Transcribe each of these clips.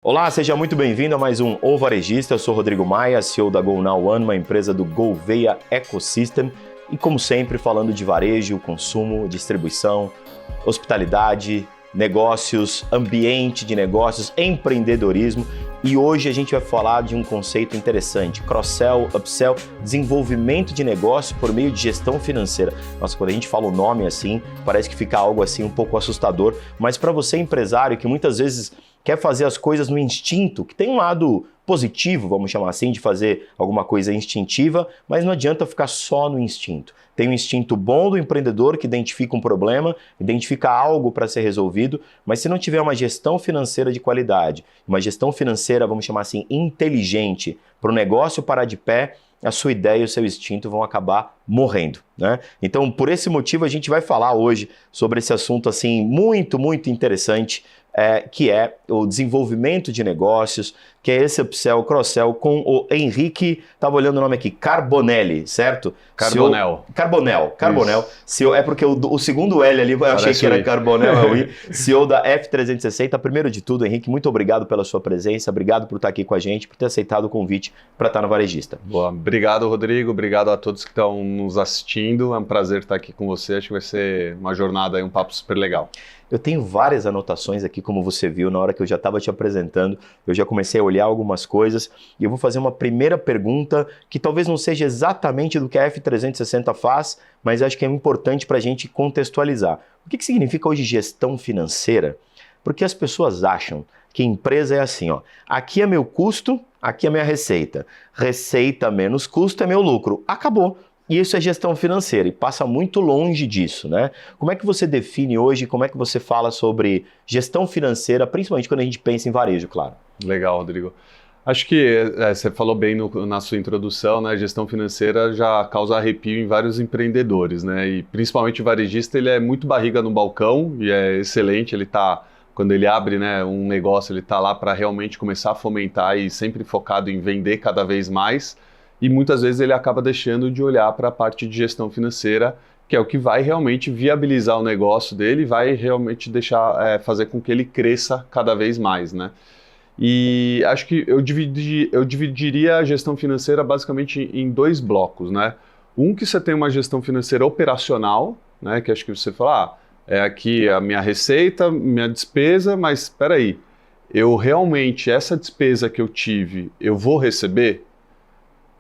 Olá, seja muito bem-vindo a mais um O Varejista. Eu sou Rodrigo Maia, CEO da Go Now One, uma empresa do Gouveia Ecosystem. E como sempre, falando de varejo, consumo, distribuição, hospitalidade, negócios, ambiente de negócios, empreendedorismo. E hoje a gente vai falar de um conceito interessante, cross-sell, upsell, desenvolvimento de negócio por meio de gestão financeira. Nossa, quando a gente fala o nome assim, parece que fica algo assim um pouco assustador, mas para você empresário que muitas vezes quer fazer as coisas no instinto, que tem um lado positivo, vamos chamar assim, de fazer alguma coisa instintiva, mas não adianta ficar só no instinto. Tem um instinto bom do empreendedor que identifica um problema, identifica algo para ser resolvido, mas se não tiver uma gestão financeira de qualidade, uma gestão financeira, vamos chamar assim, inteligente, para o negócio parar de pé, a sua ideia e o seu instinto vão acabar morrendo, né? Então, por esse motivo, a gente vai falar hoje sobre esse assunto assim muito interessante, que é o desenvolvimento de negócios, que é esse upsell, cross-sell com o Henrique, estava olhando o nome aqui, Carbonelli, certo? Carbonell. Carbonell. CEO, é porque o segundo L ali, eu achei que era Carbonell, é o I. CEO da F360. Primeiro de tudo, Henrique, muito obrigado pela sua presença, obrigado por estar aqui com a gente, por ter aceitado o convite para estar no Varejista. Boa. Obrigado, Rodrigo, obrigado a todos que estão nos assistindo, é um prazer estar aqui com você, acho que vai ser uma jornada, um papo super legal. Eu tenho várias anotações aqui, como você viu, na hora que eu já estava te apresentando, eu já comecei a olhar algumas coisas e eu vou fazer uma primeira pergunta que talvez não seja exatamente do que a F360 faz, mas acho que é importante para a gente contextualizar. O que significa hoje gestão financeira? Porque as pessoas acham que empresa é assim, ó, aqui é meu custo, aqui é minha receita. Receita menos custo é meu lucro. Acabou. E isso é gestão financeira e passa muito longe disso, né? Como é que você define hoje, como é que você fala sobre gestão financeira, principalmente quando a gente pensa em varejo, claro? Legal, Rodrigo. Acho que você falou bem na sua introdução, né? Gestão financeira já causa arrepio em vários empreendedores, né? E principalmente o varejista, ele é muito barriga no balcão e é excelente, ele tá, quando ele abre, né, um negócio, ele tá lá para realmente começar a fomentar e sempre focado em vender cada vez mais. E muitas vezes ele acaba deixando de olhar para a parte de gestão financeira, que é o que vai realmente viabilizar o negócio dele, vai realmente deixar, fazer com que ele cresça cada vez mais, né? E acho que eu dividiria a gestão financeira basicamente em dois blocos, né? Um que você tem uma gestão financeira operacional, né? Que acho que você fala, é aqui a minha receita, minha despesa, mas espera aí, eu realmente, essa despesa que eu tive, eu vou receber?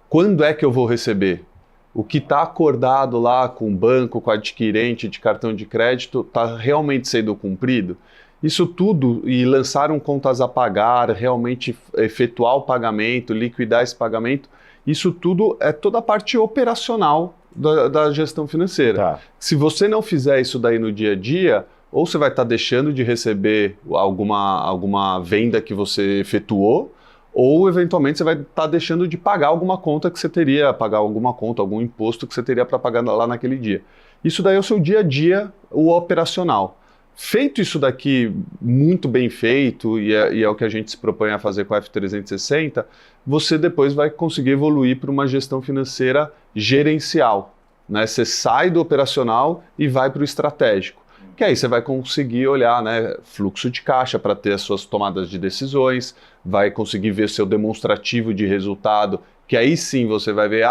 Quando é que eu vou receber? O que está acordado lá com o banco, com o adquirente de cartão de crédito, está realmente sendo cumprido? Isso tudo, e lançaram contas a pagar, realmente efetuar o pagamento, liquidar esse pagamento, isso tudo é toda a parte operacional da gestão financeira. Tá. Se você não fizer isso daí no dia a dia, ou você vai estar deixando de receber alguma venda que você efetuou, ou eventualmente você vai estar deixando de pagar alguma conta que você teria, pagar alguma conta, algum imposto que você teria para pagar lá naquele dia. Isso daí é o seu dia a dia, o operacional. Feito isso daqui muito bem feito, e é o que a gente se propõe a fazer com a F360, você depois vai conseguir evoluir para uma gestão financeira gerencial, né? Você sai do operacional e vai para o estratégico. Que aí você vai conseguir olhar, né, fluxo de caixa para ter as suas tomadas de decisões, vai conseguir ver seu demonstrativo de resultado, que aí sim você vai ver,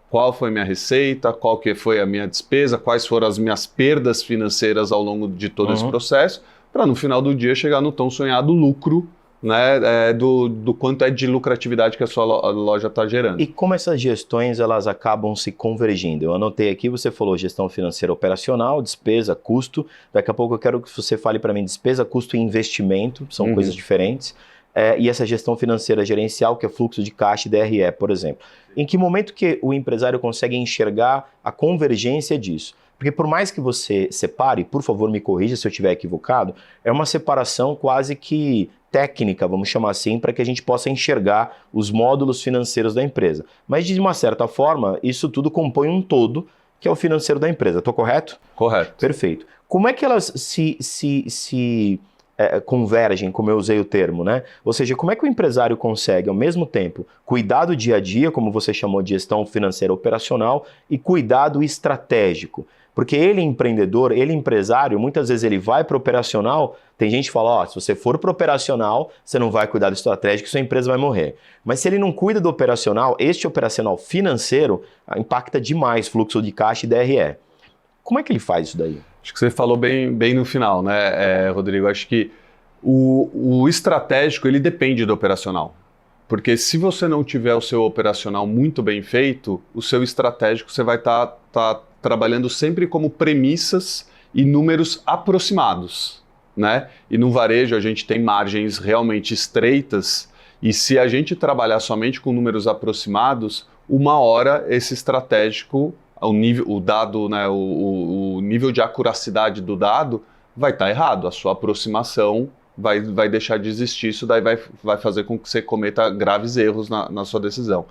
qual foi minha receita, qual que foi a minha despesa, quais foram as minhas perdas financeiras ao longo de todo esse processo, para no final do dia chegar no tão sonhado lucro, né, do quanto é de lucratividade que a sua loja está gerando. E como essas gestões elas acabam se convergindo? Eu anotei aqui, você falou gestão financeira operacional, despesa, custo. Daqui a pouco eu quero que você fale para mim despesa, custo e investimento, são coisas diferentes. E essa gestão financeira gerencial, que é fluxo de caixa e DRE, por exemplo. Em que momento que o empresário consegue enxergar a convergência disso? Porque por mais que você separe, por favor me corrija se eu estiver equivocado, é uma separação quase que técnica, vamos chamar assim, para que a gente possa enxergar os módulos financeiros da empresa. Mas de uma certa forma, isso tudo compõe um todo, que é o financeiro da empresa. Estou correto? Correto. Perfeito. Como é que elas convergem, como eu usei o termo, né? Ou seja, como é que o empresário consegue, ao mesmo tempo, cuidar do dia a dia, como você chamou de gestão financeira operacional, e cuidado estratégico? Porque ele empreendedor, ele empresário, muitas vezes ele vai para o operacional, tem gente que fala, ó, se você for para o operacional, você não vai cuidar do estratégico, sua empresa vai morrer. Mas se ele não cuida do operacional, este operacional financeiro impacta demais fluxo de caixa e DRE. Como é que ele faz isso daí? Acho que você falou bem no final, né, Rodrigo? Acho que o estratégico, ele depende do operacional. Porque se você não tiver o seu operacional muito bem feito, o seu estratégico você vai estar trabalhando sempre como premissas e números aproximados, né? E no varejo a gente tem margens realmente estreitas e se a gente trabalhar somente com números aproximados, uma hora esse estratégico, o dado, né, o nível de acuracidade do dado vai estar errado, a sua aproximação vai deixar de existir, isso daí vai fazer com que você cometa graves erros na sua decisão.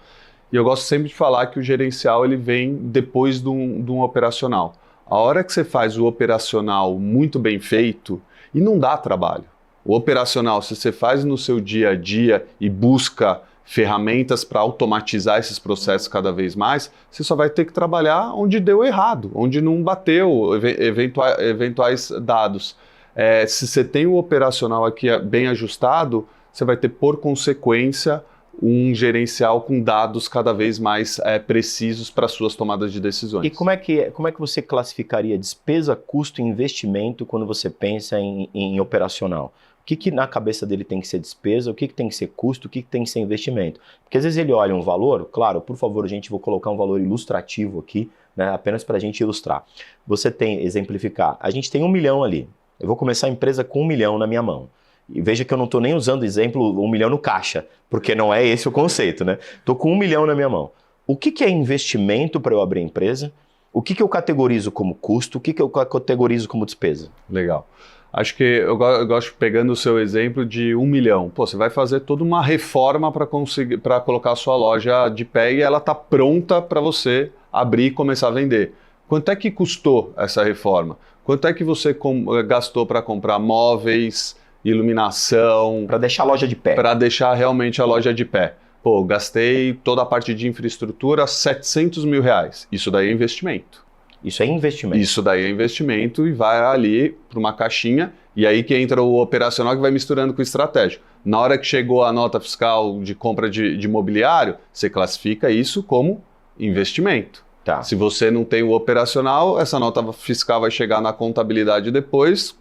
E eu gosto sempre de falar que o gerencial ele vem depois de um operacional. A hora que você faz o operacional muito bem feito, e não dá trabalho. O operacional, se você faz no seu dia a dia e busca ferramentas para automatizar esses processos cada vez mais, você só vai ter que trabalhar onde deu errado, onde não bateu eventuais dados. Se você tem o operacional aqui bem ajustado, você vai ter, por consequência, um gerencial com dados cada vez mais precisos para suas tomadas de decisões. E como é que você classificaria despesa, custo e investimento quando você pensa em operacional? O que na cabeça dele tem que ser despesa, o que tem que ser custo, o que tem que ser investimento? Porque às vezes ele olha um valor, claro, por favor, gente, vou colocar um valor ilustrativo aqui, né, apenas para a gente ilustrar. Você tem, exemplificar, a gente tem 1 milhão ali, eu vou começar a empresa com 1 milhão na minha mão. E veja que eu não estou nem usando exemplo 1 milhão no caixa, porque não é esse o conceito, né? Estou com 1 milhão na minha mão. O que é investimento para eu abrir a empresa? O que eu categorizo como custo? O que eu categorizo como despesa? Legal. Acho que eu gosto pegando o seu exemplo de 1 milhão. Pô, você vai fazer toda uma reforma para colocar a sua loja de pé e ela está pronta para você abrir e começar a vender. Quanto é que custou essa reforma? Quanto é que você gastou para comprar móveis, iluminação? Para deixar a loja de pé. Para deixar realmente a loja de pé. Pô, gastei toda a parte de infraestrutura, R$700 mil. Isso daí é investimento. Isso é investimento. Isso daí é investimento e vai ali para uma caixinha e aí que entra o operacional que vai misturando com o estratégico. Na hora que chegou a nota fiscal de compra de mobiliário, você classifica isso como investimento. Tá. Se você não tem o operacional, essa nota fiscal vai chegar na contabilidade depois,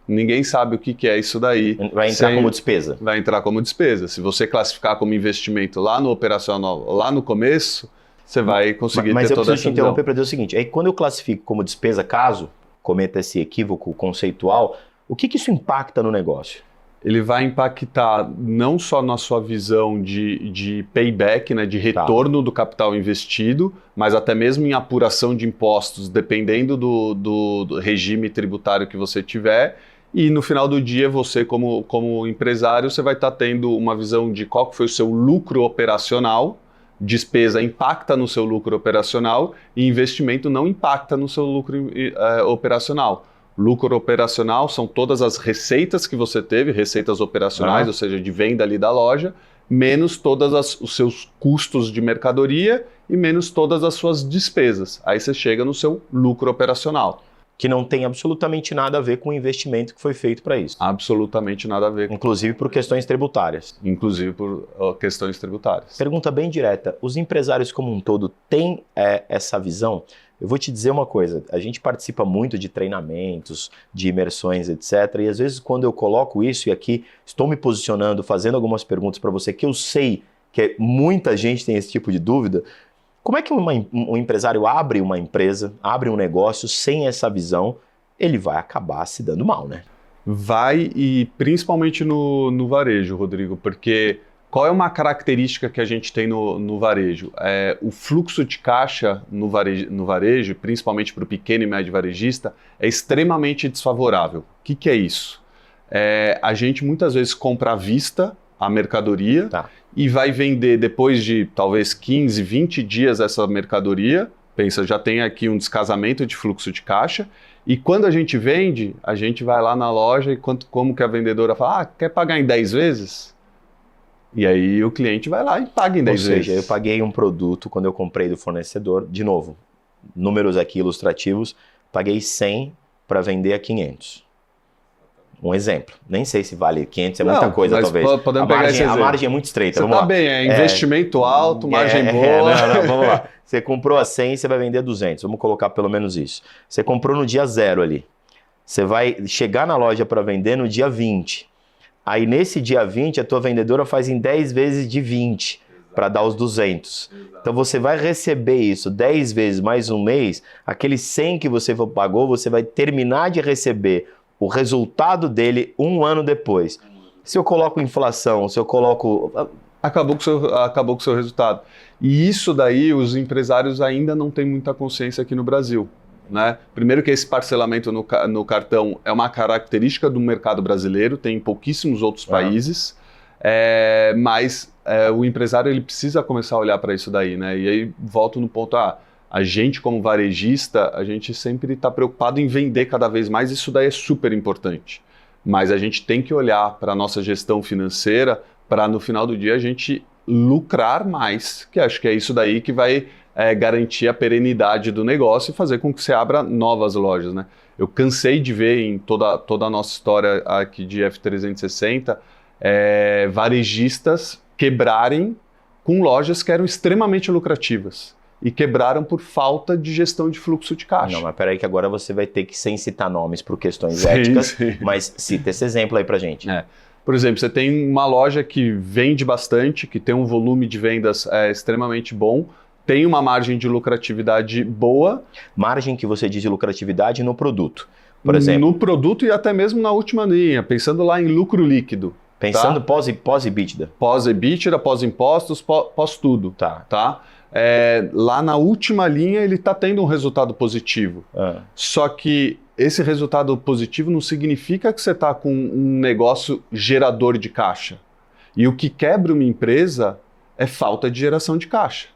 ninguém sabe o que é isso daí. Vai entrar como despesa. Vai entrar como despesa. Se você classificar como investimento lá no operacional, lá no começo, você vai conseguir ter toda essa visão. Mas eu preciso te interromper para dizer o seguinte, aí quando eu classifico como despesa, caso cometa esse equívoco conceitual, o que isso impacta no negócio? Ele vai impactar não só na sua visão de payback, né, de retorno do capital investido, mas até mesmo em apuração de impostos, dependendo do regime tributário que você tiver. E no final do dia, você como empresário, você vai estar tendo uma visão de qual foi o seu lucro operacional, despesa impacta no seu lucro operacional e investimento não impacta no seu lucro operacional. Lucro operacional são todas as receitas que você teve, receitas operacionais, ou seja, de venda ali da loja, menos todos os seus custos de mercadoria e menos todas as suas despesas. Aí você chega no seu lucro operacional. Que não tem absolutamente nada a ver com o investimento que foi feito para isso. Absolutamente nada a ver. Inclusive por questões tributárias. Inclusive por questões tributárias. Pergunta bem direta, os empresários como um todo têm essa visão? Eu vou te dizer uma coisa, a gente participa muito de treinamentos, de imersões, etc. E às vezes quando eu coloco isso, e aqui estou me posicionando, fazendo algumas perguntas para você, que eu sei que muita gente tem esse tipo de dúvida, como é que um empresário abre uma empresa, abre um negócio sem essa visão? Ele vai acabar se dando mal, né? Vai, e principalmente no varejo, Rodrigo, porque qual é uma característica que a gente tem no varejo? O fluxo de caixa no varejo, principalmente para o pequeno e médio varejista, é extremamente desfavorável. O que é isso? A gente muitas vezes compra à vista a mercadoria e vai vender depois de talvez 15, 20 dias essa mercadoria Pensa, já tem aqui um descasamento de fluxo de caixa, e quando a gente vende, a gente vai lá na loja e como que a vendedora fala, quer pagar em 10 vezes? E aí o cliente vai lá e paga em 10 vezes. Ou seja, eu paguei um produto quando eu comprei do fornecedor, de novo, números aqui ilustrativos, paguei 100 para vender a 500. Um exemplo. Nem sei se vale 500, é muita coisa, talvez. Podemos pegar esse exemplo. A margem é muito estreita. Você tá bem, investimento alto, margem boa. Vamos lá. Você comprou a 100, você vai vender a 200. Vamos colocar pelo menos isso. Você comprou no dia 0 ali. Você vai chegar na loja para vender no dia 20. Aí nesse dia 20, a tua vendedora faz em 10 vezes de 20 para dar os 200. Então você vai receber isso 10 vezes mais um mês, aquele 100 que você pagou, você vai terminar de receber o resultado dele um ano depois. Se eu coloco inflação, se eu coloco... Acabou com o seu resultado. E isso daí os empresários ainda não têm muita consciência aqui no Brasil. Né? Primeiro que esse parcelamento no cartão é uma característica do mercado brasileiro, tem em pouquíssimos outros países, mas o empresário ele precisa começar a olhar para isso daí. Né? E aí volto no ponto, a gente como varejista, a gente sempre está preocupado em vender cada vez mais, isso daí é super importante. Mas a gente tem que olhar para a nossa gestão financeira para no final do dia a gente lucrar mais, que acho que é isso daí que vai garantir a perenidade do negócio e fazer com que você abra novas lojas. Né? Eu cansei de ver em toda a nossa história aqui de F360, varejistas quebrarem com lojas que eram extremamente lucrativas. E quebraram por falta de gestão de fluxo de caixa. Não, mas peraí que agora você vai ter que, sem citar nomes por questões éticas, sim. Mas cita esse exemplo aí pra gente. Por exemplo, você tem uma loja que vende bastante, que tem um volume de vendas extremamente bom, tem uma margem de lucratividade boa. Margem que você diz de lucratividade no produto, por exemplo. No produto e até mesmo na última linha, pensando lá em lucro líquido. Pensando pós-EBITDA. Pós-EBITDA, pós-impostos, pós-tudo. Tá? Lá na última linha ele está tendo um resultado positivo. Só que esse resultado positivo não significa que você está com um negócio gerador de caixa. E o que quebra uma empresa é falta de geração de caixa.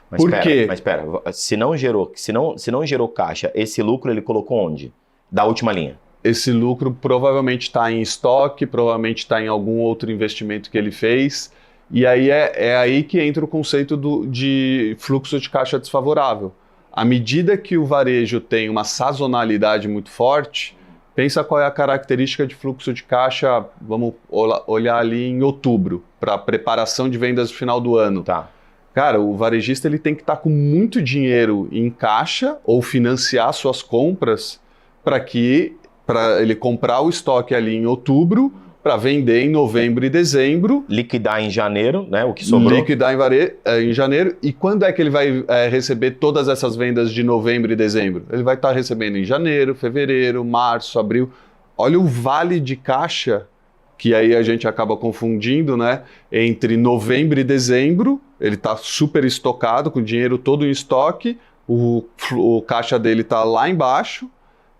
Mas espera, se não gerou caixa, esse lucro ele colocou onde? Da última linha. Esse lucro provavelmente está em estoque, provavelmente está em algum outro investimento que ele fez. E aí é aí que entra o conceito de fluxo de caixa desfavorável. À medida que o varejo tem uma sazonalidade muito forte, pensa qual é a característica de fluxo de caixa, vamos olhar ali em outubro, para a preparação de vendas no final do ano. Cara, o varejista ele tem que estar com muito dinheiro em caixa ou financiar suas compras para ele comprar o estoque ali em outubro, para vender em novembro e dezembro. Liquidar em janeiro, né? O que sobrou. Liquidar em janeiro. E quando é que ele vai receber todas essas vendas de novembro e dezembro? Ele vai estar recebendo em janeiro, fevereiro, março, abril. Olha o vale de caixa, que aí a gente acaba confundindo, né? Entre novembro e dezembro, ele está super estocado, com o dinheiro todo em estoque, o caixa dele está lá embaixo,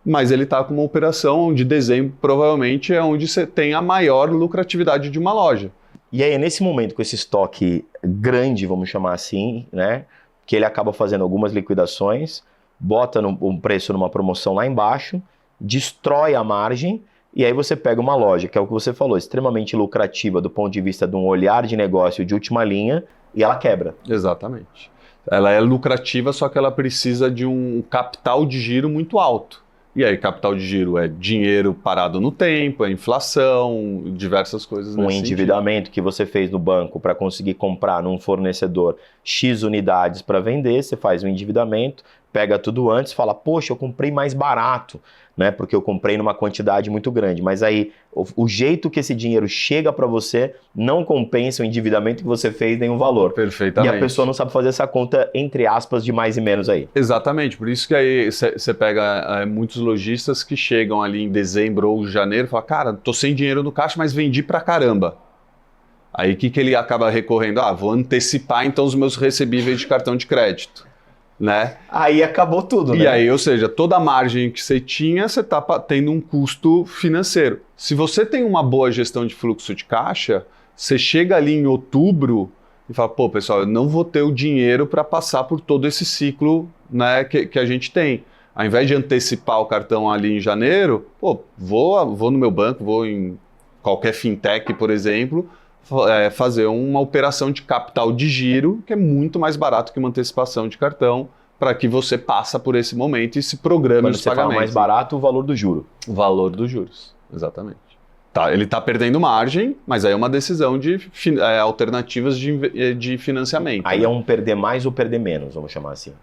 mas ele está com uma operação onde dezembro provavelmente é onde você tem a maior lucratividade de uma loja. E aí, nesse momento, com esse estoque grande, vamos chamar assim, né, que ele acaba fazendo algumas liquidações, bota um preço numa promoção lá embaixo, destrói a margem, e aí você pega uma loja, que é o que você falou, extremamente lucrativa do ponto de vista de um olhar de negócio de última linha, e ela quebra. Exatamente. Ela é lucrativa, só que ela precisa de um capital de giro muito alto. E aí, capital de giro é dinheiro parado no tempo, é inflação, diversas coisas nesse sentido. Endividamento que você fez no banco para conseguir comprar num fornecedor X unidades para vender, você faz um endividamento, pega tudo antes, fala, poxa, eu comprei mais barato, né? Porque eu comprei numa quantidade muito grande. Mas aí, o jeito que esse dinheiro chega para você não compensa o endividamento que você fez nem o valor. Perfeitamente. E a pessoa não sabe fazer essa conta, entre aspas, de mais e menos aí. Exatamente. Por isso que aí você pega muitos lojistas que chegam ali em dezembro ou janeiro e falam, cara, tô sem dinheiro no caixa, mas vendi pra caramba. Aí o que ele acaba recorrendo? Vou antecipar então os meus recebíveis de cartão de crédito. Né? Aí acabou tudo, né? E aí, ou seja, toda a margem que você tinha, você está tendo um custo financeiro. Se você tem uma boa gestão de fluxo de caixa, você chega ali em outubro e fala, pô, pessoal, eu não vou ter o dinheiro para passar por todo esse ciclo, né, que a gente tem. Ao invés de antecipar o cartão ali em janeiro, pô, vou no meu banco, vou em qualquer fintech, por exemplo, fazer uma operação de capital de giro, que é muito mais barato que uma antecipação de cartão, para que você passa por esse momento e se programe os pagamentos. Quando você fala mais barato, o valor do juro. O valor dos juros, exatamente. Tá, ele está perdendo margem, mas aí é uma decisão de alternativas de financiamento. Aí é um perder mais ou perder menos, vamos chamar assim.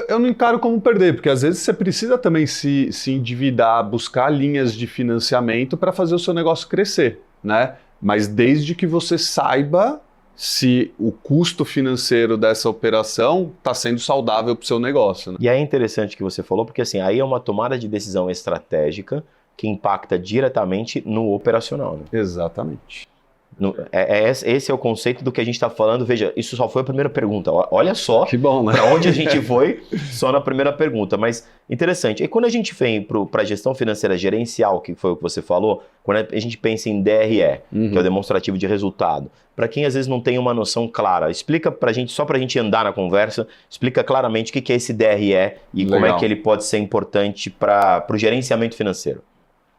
Eu não encaro como perder, porque às vezes você precisa também se endividar, buscar linhas de financiamento para fazer o seu negócio crescer, né? Mas desde que você saiba se o custo financeiro dessa operação está sendo saudável para o seu negócio. Né? E é interessante que você falou, porque assim, aí é uma tomada de decisão estratégica que impacta diretamente no operacional. Né? Exatamente. Esse é o conceito do que a gente está falando. Veja, isso só foi a primeira pergunta. Olha só que bom, né? Para onde a gente foi só na primeira pergunta. Mas interessante. E quando a gente vem para a gestão financeira gerencial, que foi o que você falou, quando a gente pensa em DRE, que é o demonstrativo de resultado, para quem às vezes não tem uma noção clara, explica para a gente, só para a gente andar na conversa, explica claramente o que é esse DRE e como é que ele pode ser importante para o gerenciamento financeiro.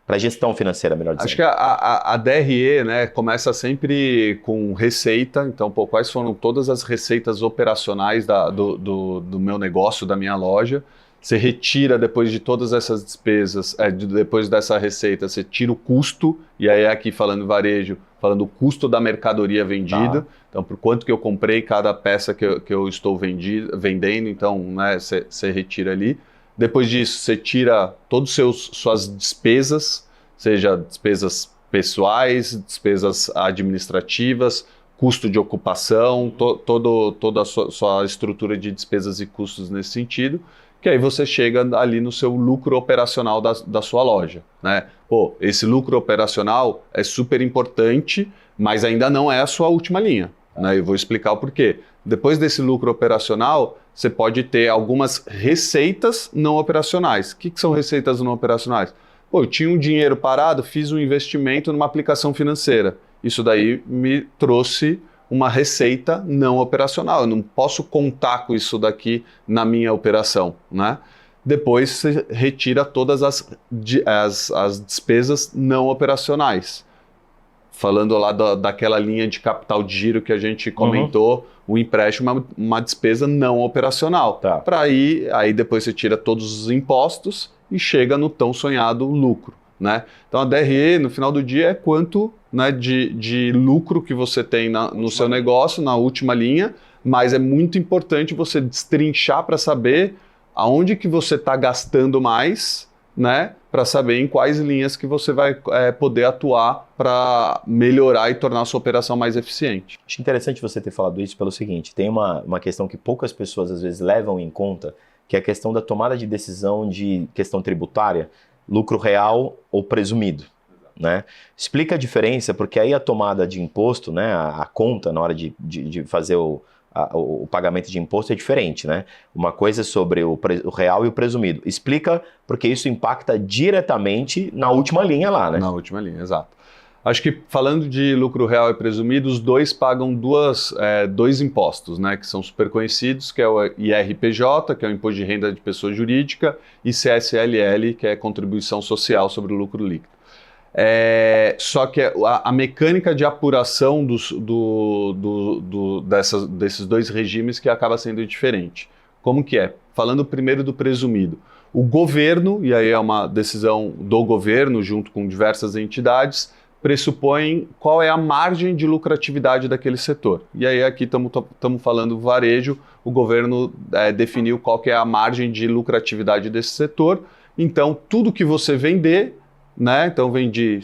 Para a gestão financeira, melhor dizendo. Acho que a DRE, né, começa sempre com receita. Então, pô, quais foram todas as receitas operacionais do meu negócio, da minha loja? Você retira, depois de todas essas despesas, depois dessa receita, você tira o custo, e aí aqui falando varejo, falando o custo da mercadoria vendida. Tá. Então, por quanto que eu comprei cada peça que eu estou vendendo, então, né, você retira ali. Depois disso, você tira todas suas despesas, seja despesas pessoais, despesas administrativas, custo de ocupação, toda a sua estrutura de despesas e custos nesse sentido, que aí você chega ali no seu lucro operacional da sua loja. Né? Pô, esse lucro operacional é super importante, mas ainda não é a sua última linha. Né? Eu vou explicar o porquê. Depois desse lucro operacional, você pode ter algumas receitas não operacionais. O que são receitas não operacionais? Pô, eu tinha um dinheiro parado, fiz um investimento numa aplicação financeira. Isso daí me trouxe uma receita não operacional. Eu não posso contar com isso daqui na minha operação. Né? Depois você retira todas as despesas não operacionais. Falando lá daquela linha de capital de giro que a gente comentou, o empréstimo é uma despesa não operacional. Tá. Para aí depois você tira todos os impostos e chega no tão sonhado lucro. Né? Então a DRE, no final do dia, é quanto, né, de lucro que você tem no seu negócio, na última linha, mas é muito importante você destrinchar para saber aonde que você está gastando mais, né, para saber em quais linhas que você vai poder atuar para melhorar e tornar a sua operação mais eficiente. Acho interessante você ter falado isso pelo seguinte, tem uma questão que poucas pessoas às vezes levam em conta, que é a questão da tomada de decisão de questão tributária, lucro real ou presumido. Né? Explica a diferença, porque aí a tomada de imposto, né, a conta na hora de fazer o pagamento de imposto é diferente, né? Uma coisa é sobre o real e o presumido. Explica, porque isso impacta diretamente na última linha lá, né? Na última linha, exato. Acho que falando de lucro real e presumido, os dois pagam dois impostos, né? Que são super conhecidos, que é o IRPJ, que é o Imposto de Renda de Pessoa Jurídica, e CSLL, que é a Contribuição Social sobre o Lucro Líquido. Só que a mecânica de apuração desses dois regimes que acaba sendo diferente. Como que é? Falando primeiro do presumido. O governo, e aí é uma decisão do governo junto com diversas entidades, pressupõe qual é a margem de lucratividade daquele setor. E aí aqui estamos falando varejo, o governo definiu qual que é a margem de lucratividade desse setor. Então, tudo que você vender, né? Então vendi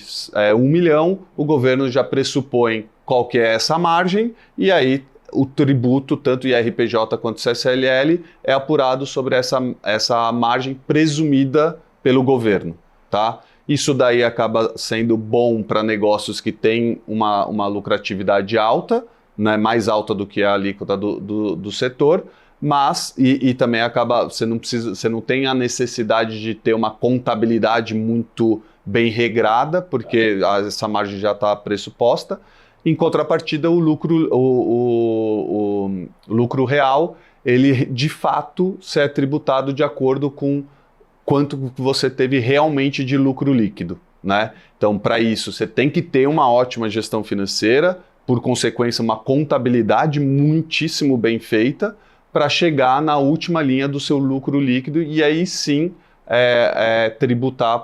1 milhão, o governo já pressupõe qual que é essa margem e aí o tributo, tanto IRPJ quanto CSLL, é apurado sobre essa margem presumida pelo governo. Tá? Isso daí acaba sendo bom para negócios que têm uma lucratividade alta, né? Mais alta do que a alíquota do setor, mas e também acaba, você não tem a necessidade de ter uma contabilidade muito bem regrada, porque essa margem já está pressuposta. Em contrapartida, o lucro real, ele de fato se é tributado de acordo com quanto você teve realmente de lucro líquido, né? Então, para isso, você tem que ter uma ótima gestão financeira, por consequência, uma contabilidade muitíssimo bem feita, para chegar na última linha do seu lucro líquido e aí sim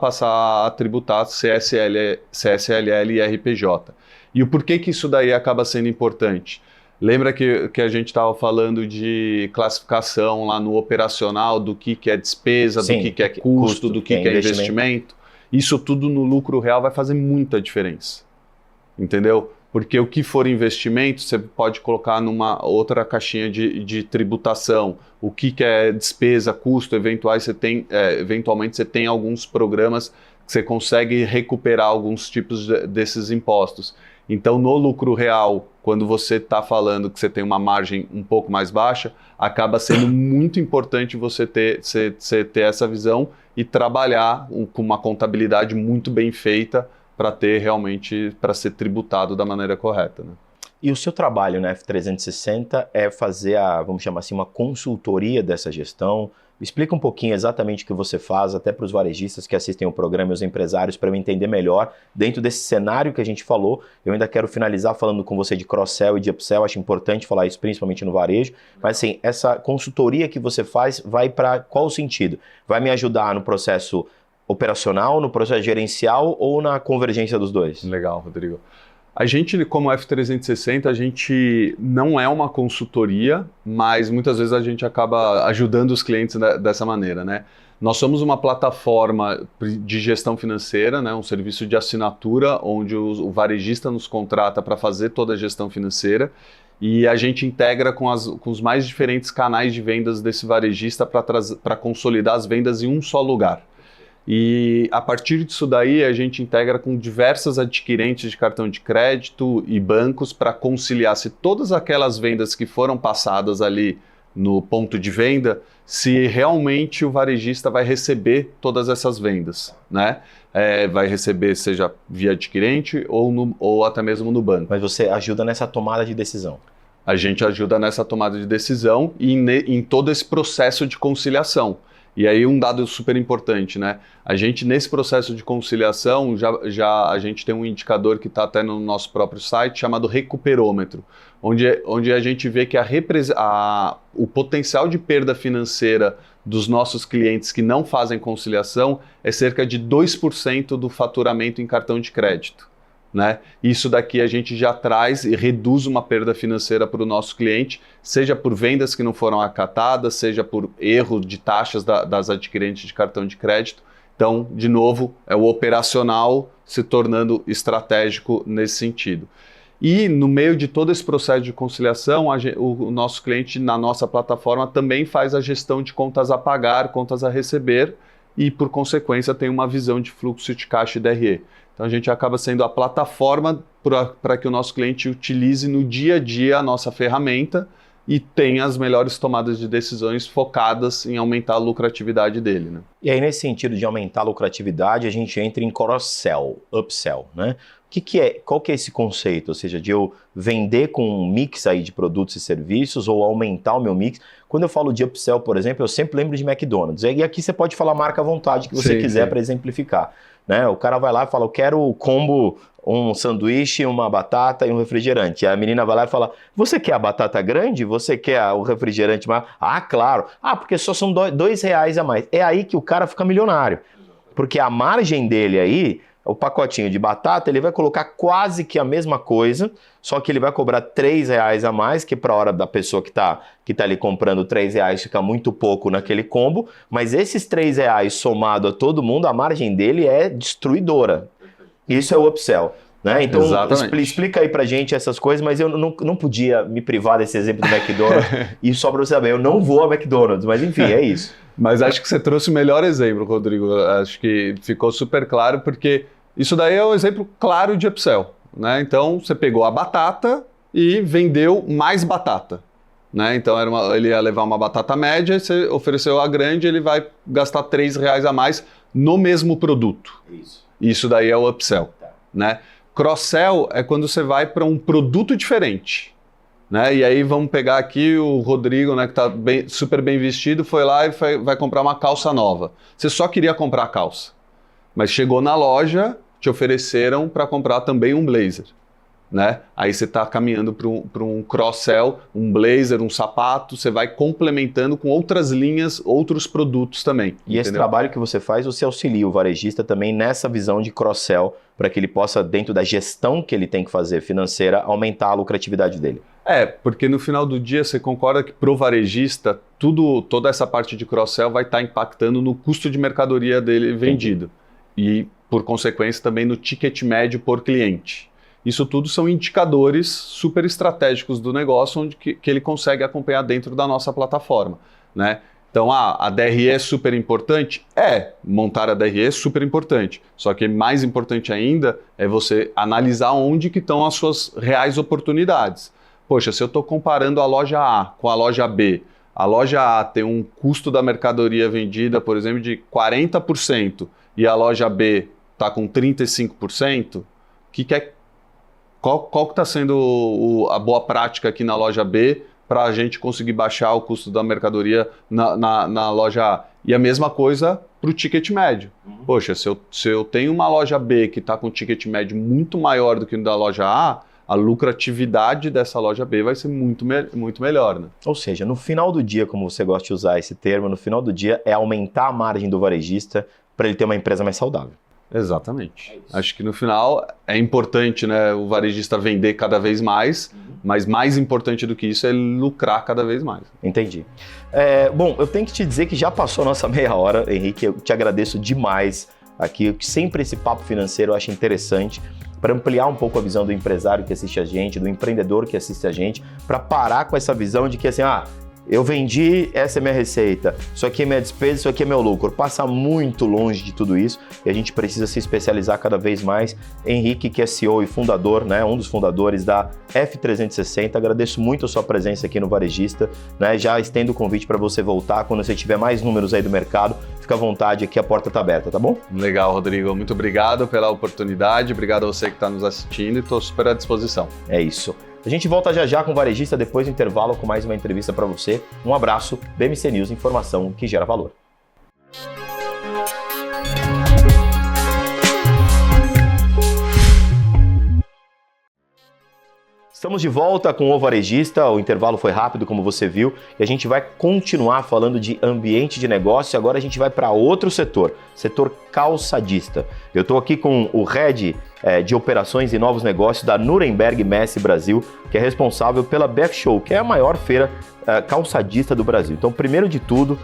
passar a tributar CSLL e RPJ. E o porquê que isso daí acaba sendo importante? Lembra que a gente estava falando de classificação lá no operacional, do que é despesa, Sim, do que é custo, do que é investimento? Isso tudo no lucro real vai fazer muita diferença, entendeu? Porque o que for investimento, você pode colocar numa outra caixinha de tributação. O que é despesa, custo, eventualmente você tem alguns programas que você consegue recuperar alguns tipos desses impostos. Então, no lucro real, quando você está falando que você tem uma margem um pouco mais baixa, acaba sendo muito importante você ter essa visão e trabalhar com uma contabilidade muito bem feita para ser tributado da maneira correta, né? E o seu trabalho na F360 é fazer vamos chamar assim, uma consultoria dessa gestão. Explica um pouquinho exatamente o que você faz, até para os varejistas que assistem o programa e os empresários, para eu entender melhor, dentro desse cenário que a gente falou. Eu ainda quero finalizar falando com você de cross-sell e de upsell, acho importante falar isso, principalmente no varejo. Mas assim, essa consultoria que você faz vai para qual sentido? Vai me ajudar no processo operacional, no processo gerencial ou na convergência dos dois? Legal, Rodrigo. A gente, como F360, a gente não é uma consultoria, mas muitas vezes a gente acaba ajudando os clientes dessa maneira, né? Nós somos uma plataforma de gestão financeira, né? Um serviço de assinatura, onde o varejista nos contrata para fazer toda a gestão financeira e a gente integra com os mais diferentes canais de vendas desse varejista para consolidar as vendas em um só lugar. E a partir disso daí a gente integra com diversas adquirentes de cartão de crédito e bancos para conciliar se todas aquelas vendas que foram passadas ali no ponto de venda, se realmente o varejista vai receber todas essas vendas, né? Vai receber seja via adquirente ou até mesmo no banco. Mas você ajuda nessa tomada de decisão? A gente ajuda nessa tomada de decisão e em todo esse processo de conciliação. E aí um dado super importante, né? A gente nesse processo de conciliação, a gente tem um indicador que está até no nosso próprio site, chamado recuperômetro, onde a gente vê que o potencial de perda financeira dos nossos clientes que não fazem conciliação é cerca de 2% do faturamento em cartão de crédito. Né? Isso daqui a gente já traz e reduz uma perda financeira para o nosso cliente, seja por vendas que não foram acatadas, seja por erro de taxas das adquirentes de cartão de crédito. Então, de novo, é o operacional se tornando estratégico nesse sentido. E no meio de todo esse processo de conciliação, o nosso cliente na nossa plataforma também faz a gestão de contas a pagar, contas a receber e, por consequência, tem uma visão de fluxo de caixa e DRE. Então a gente acaba sendo a plataforma para que o nosso cliente utilize no dia a dia a nossa ferramenta e tenha as melhores tomadas de decisões focadas em aumentar a lucratividade dele, né? E aí, nesse sentido de aumentar a lucratividade, a gente entra em cross-sell, upsell, né? Qual que é esse conceito? Ou seja, de eu vender com um mix aí de produtos e serviços ou aumentar o meu mix. Quando eu falo de upsell, por exemplo, eu sempre lembro de McDonald's. E aqui você pode falar a marca à vontade que você quiser para exemplificar. Né? O cara vai lá e fala, eu quero o combo, um sanduíche, uma batata e um refrigerante. E a menina vai lá e fala, você quer a batata grande? Você quer o refrigerante mais? Ah, claro. Ah, porque só são R$2 a mais. É aí que o cara fica milionário. Porque a margem dele aí, o pacotinho de batata, ele vai colocar quase que a mesma coisa, só que ele vai cobrar R$3 a mais, que para a hora da pessoa que tá ali comprando R$3 fica muito pouco naquele combo, mas esses R$3 somado a todo mundo, a margem dele é destruidora. Isso é o upsell. Né? Então, explica aí pra gente essas coisas, mas eu não podia me privar desse exemplo do McDonald's. E só pra você saber, eu não vou ao McDonald's, mas enfim, é isso. Mas acho que você trouxe o melhor exemplo, Rodrigo. Acho que ficou super claro, porque isso daí é um exemplo claro de upsell. Né? Então, você pegou a batata e vendeu mais batata. Né? Então, ele ia levar uma batata média, você ofereceu a grande, ele vai gastar R$3 a mais no mesmo produto. Isso daí é o upsell. Né? Cross-sell é quando você vai para um produto diferente. Né? E aí vamos pegar aqui o Rodrigo, né, que está super bem vestido, foi lá e vai comprar uma calça nova. Você só queria comprar a calça, mas chegou na loja, te ofereceram para comprar também um blazer. Né? Aí você está caminhando para um cross-sell, um blazer, um sapato, você vai complementando com outras linhas, outros produtos também. E esse trabalho que você faz, você auxilia o varejista também nessa visão de cross-sell, para que ele possa, dentro da gestão que ele tem que fazer financeira, aumentar a lucratividade dele. Porque no final do dia você concorda que pro varejista, toda essa parte de cross-sell vai estar impactando no custo de mercadoria dele vendido. E, por consequência, também no ticket médio por cliente. Isso tudo são indicadores super estratégicos do negócio, onde que ele consegue acompanhar dentro da nossa plataforma. Né? Então, a DRE é super importante? Montar a DRE é super importante. Só que mais importante ainda é você analisar onde que estão as suas reais oportunidades. Poxa, se eu estou comparando a loja A com a loja B, a loja A tem um custo da mercadoria vendida, por exemplo, de 40% e a loja B está com 35%, qual que está sendo a boa prática aqui na loja B para a gente conseguir baixar o custo da mercadoria na loja A? E a mesma coisa para o ticket médio. Poxa, se eu tenho uma loja B que está com ticket médio muito maior do que o da loja A, a lucratividade dessa loja B vai ser muito melhor. Né? Ou seja, no final do dia, como você gosta de usar esse termo, no final do dia é aumentar a margem do varejista para ele ter uma empresa mais saudável. Exatamente. Acho que no final é importante, né, o varejista vender cada vez mais, mas mais importante do que isso é lucrar cada vez mais. Entendi. Bom, eu tenho que te dizer que já passou a nossa meia hora, Henrique, eu te agradeço demais aqui, sempre esse papo financeiro eu acho interessante, para ampliar um pouco a visão do empresário que assiste a gente, do empreendedor que assiste a gente, para parar com essa visão de que assim, eu vendi, essa é minha receita, isso aqui é minha despesa, isso aqui é meu lucro. Passa muito longe de tudo isso e a gente precisa se especializar cada vez mais. Henrique, que é CEO e fundador, né, um dos fundadores da F360, agradeço muito a sua presença aqui no Varejista, né, já estendo o convite para você voltar quando você tiver mais números aí do mercado, fica à vontade aqui, a porta está aberta, tá bom? Legal, Rodrigo, muito obrigado pela oportunidade, obrigado a você que está nos assistindo e estou super à disposição. É isso. A gente volta já com o Varejista depois do intervalo com mais uma entrevista para você. Um abraço, BMC News, informação que gera valor. Estamos de volta com o Varejista, o intervalo foi rápido, como você viu, e a gente vai continuar falando de ambiente de negócio. Agora a gente vai para outro setor calçadista. Eu estou aqui com o Head de Operações e Novos Negócios da Nuremberg Messi Brasil, que é responsável pela BF Show, que é a maior feira calçadista do Brasil. Então, primeiro de tudo,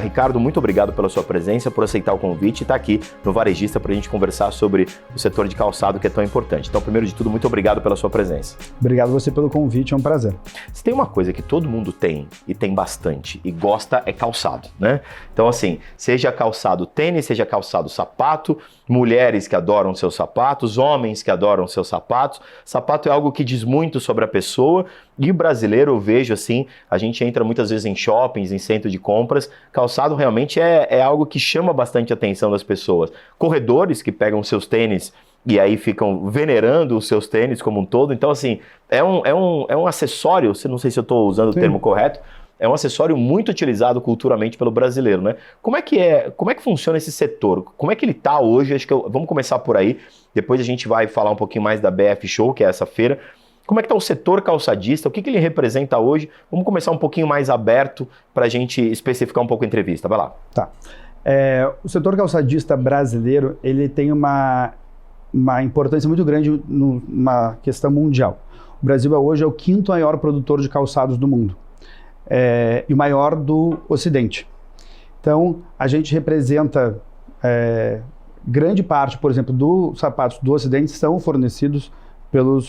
Ricardo, muito obrigado pela sua presença, por aceitar o convite e estar aqui no Varejista para a gente conversar sobre o setor de calçado que é tão importante. Então, primeiro de tudo, muito obrigado pela sua presença. Obrigado você pelo convite, é um prazer. Se tem uma coisa que todo mundo tem, e tem bastante, e gosta, é calçado, né? Então, assim, seja calçado tênis, seja calçado sapato, mulheres que adoram seus sapatos, homens que adoram seus sapatos. Sapato é algo que diz muito sobre a pessoa e o brasileiro, eu vejo assim, a gente entra muitas vezes em shoppings, em centro de compras, calçado realmente é algo que chama bastante a atenção das pessoas. Corredores que pegam seus tênis e aí ficam venerando os seus tênis como um todo. Então, assim, é um acessório, não sei se eu estou usando o termo correto, é um acessório muito utilizado culturalmente pelo brasileiro, né? Como é que funciona esse setor? Como é que ele está hoje? Acho que vamos começar por aí, depois a gente vai falar um pouquinho mais da BF Show, que é essa feira. Como é que está o setor calçadista? O que ele representa hoje? Vamos começar um pouquinho mais aberto para a gente especificar um pouco a entrevista. Vai lá. Tá. O setor calçadista brasileiro, ele tem uma importância muito grande numa questão mundial. O Brasil hoje é o 5º maior produtor de calçados do mundo. E o maior do Ocidente. Então, a gente representa grande parte, por exemplo, dos sapatos do Ocidente são fornecidos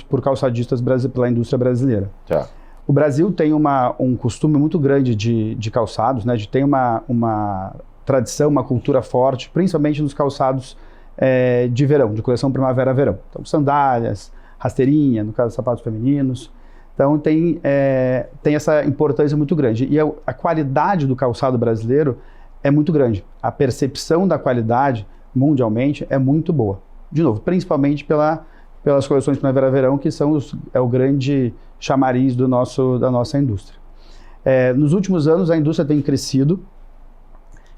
por calçadistas pela indústria brasileira. Tá. O Brasil tem um costume muito grande de calçados, né? De ter uma tradição, uma cultura forte, principalmente nos calçados de verão, de coleção primavera-verão. Então, sandálias, rasteirinha, no caso, sapatos femininos. Então, tem essa importância muito grande. E a qualidade do calçado brasileiro é muito grande. A percepção da qualidade, mundialmente, é muito boa. De novo, principalmente pela pelas coleções primavera-verão, que são é o grande chamariz da nossa indústria. Nos últimos anos, a indústria tem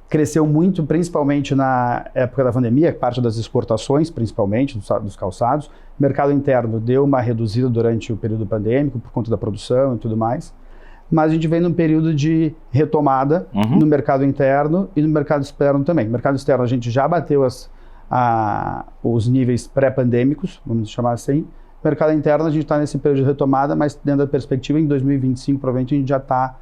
cresceu muito, principalmente na época da pandemia, parte das exportações, principalmente, dos calçados. O mercado interno deu uma reduzida durante o período pandêmico, por conta da produção e tudo mais. Mas a gente vem num período de retomada no mercado interno e no mercado externo também. No mercado externo, a gente já bateu os níveis pré-pandêmicos, vamos chamar assim. No mercado interno, a gente está nesse período de retomada, mas dentro da perspectiva, em 2025, provavelmente a gente já está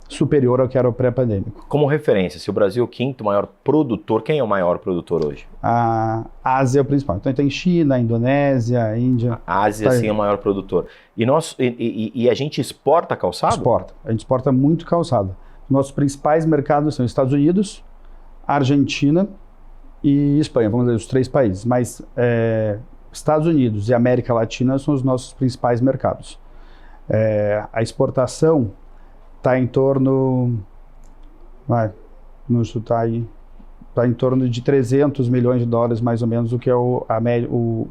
superior ao que era o pré-pandêmico. Como referência, se o Brasil é o quinto maior produtor, quem é o maior produtor hoje? A Ásia é o principal. Então tem China, Indonésia, Índia. A Ásia, sim, é o maior produtor. E a gente exporta calçado? Exporta. A gente exporta muito calçado. Nossos principais mercados são Estados Unidos, Argentina e Espanha, vamos dizer, os 3 países. Mas Estados Unidos e América Latina são os nossos principais mercados. A exportação está em torno, está em torno de 300 milhões de dólares, mais ou menos, o que é o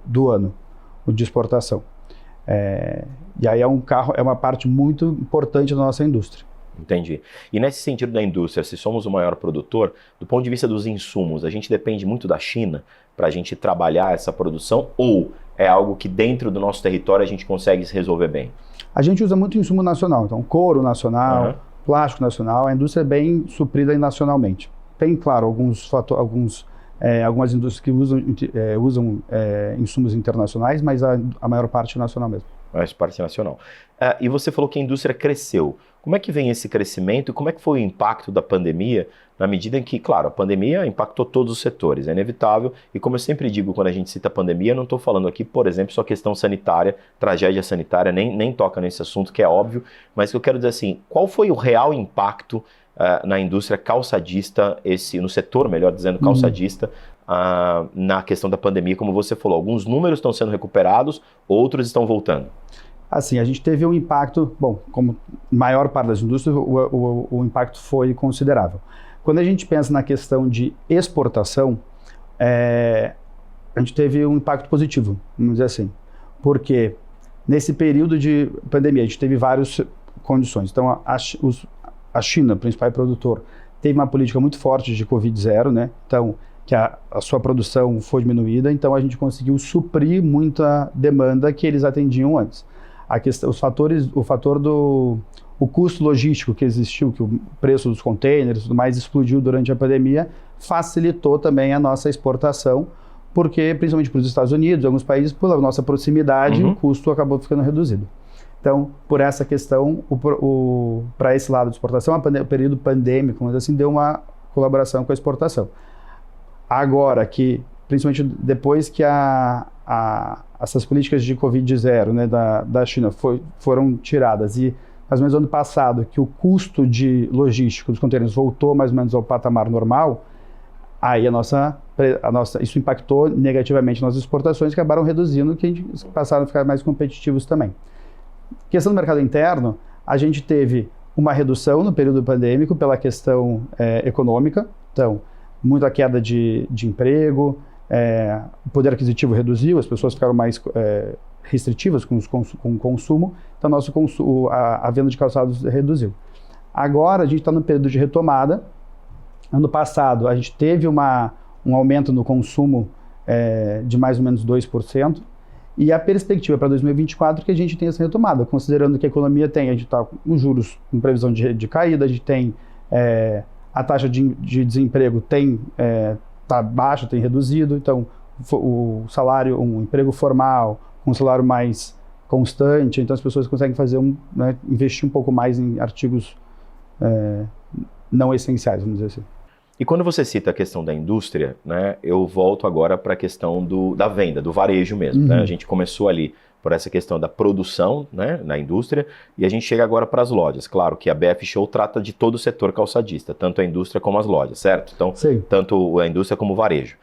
do ano, o de exportação. E aí é uma parte muito importante da nossa indústria. Entendi. E nesse sentido da indústria, se somos o maior produtor, do ponto de vista dos insumos, a gente depende muito da China para a gente trabalhar essa produção, ou é algo que dentro do nosso território a gente consegue se resolver bem? A gente usa muito insumo nacional, então couro nacional, plástico nacional, a indústria é bem suprida nacionalmente. Tem, claro, algumas indústrias que usam insumos internacionais, mas a maior parte é nacional mesmo. A maior parte é nacional. E você falou que a indústria cresceu. Como é que vem esse crescimento e como é que foi o impacto da pandemia, na medida em que, claro, a pandemia impactou todos os setores, é inevitável, e como eu sempre digo quando a gente cita a pandemia, eu não estou falando aqui, por exemplo, só questão sanitária, tragédia sanitária, nem toca nesse assunto, que é óbvio, mas que eu quero dizer assim, qual foi o real impacto na indústria calçadista, no setor, melhor dizendo, calçadista, na questão da pandemia, como você falou, alguns números estão sendo recuperados, outros estão voltando. Assim, a gente teve um impacto, como maior parte das indústrias, o impacto foi considerável. Quando a gente pensa na questão de exportação, a gente teve um impacto positivo, vamos dizer assim, porque nesse período de pandemia a gente teve várias condições. Então, a China, principal produtor, teve uma política muito forte de Covid-0, né? Então, que a sua produção foi diminuída, então a gente conseguiu suprir muita demanda que eles atendiam antes. O custo logístico que existiu, que o preço dos containers e tudo mais explodiu durante a pandemia, facilitou também a nossa exportação, porque principalmente para os Estados Unidos, alguns países, pela nossa proximidade, o custo acabou ficando reduzido. Então, por essa questão, para esse lado de exportação, o período pandêmico, mas assim, deu uma colaboração com a exportação. Agora que, principalmente depois que essas políticas de Covid-0, né, da China foram tiradas e mais ou menos no ano passado que o custo de logístico dos contêineres voltou mais ou menos ao patamar normal, aí isso impactou negativamente nas exportações, que acabaram reduzindo, que a gente passaram a ficar mais competitivos também. Questão do mercado interno, a gente teve uma redução no período pandêmico pela questão econômica, então muita queda de emprego, o poder aquisitivo reduziu, as pessoas ficaram mais restritivas com o consumo, então a venda de calçados reduziu. Agora a gente está no período de retomada. Ano passado a gente teve um aumento no consumo de mais ou menos 2%, e a perspectiva para 2024 é que a gente tenha essa retomada, considerando que a economia a gente está com juros com previsão de caída, a gente tem a taxa de desemprego está baixa, tem reduzido, então o salário, um emprego formal, um salário mais constante, então as pessoas conseguem investir um pouco mais em artigos não essenciais, vamos dizer assim. E quando você cita a questão da indústria, né, eu volto agora para a questão da venda, do varejo mesmo. Né? A gente começou ali por essa questão da produção, né, na indústria, e a gente chega agora para as lojas. Claro que a BF Show trata de todo o setor calçadista, tanto a indústria como as lojas, certo? Então, tanto a indústria como o varejo.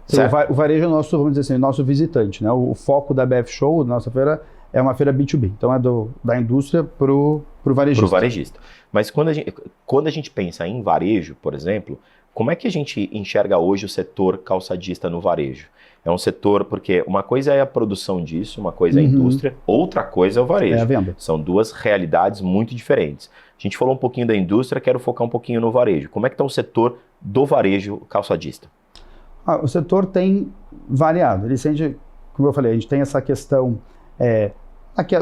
Sim, o varejo é o nosso, vamos dizer assim, nosso visitante, né? O foco da BF Show, da nossa feira, é uma feira B2B, então é da indústria para o varejista. Mas quando a gente pensa em varejo, por exemplo, Como é que a gente enxerga hoje o setor calçadista no varejo? É um setor, porque uma coisa é a produção disso, uma coisa é a indústria, outra coisa é o varejo. É a venda. São duas realidades muito diferentes. A gente falou um pouquinho da indústria, quero focar um pouquinho no varejo. Como é que está o setor do varejo calçadista? O setor tem variado. Ele sente, como eu falei, a gente tem essa questão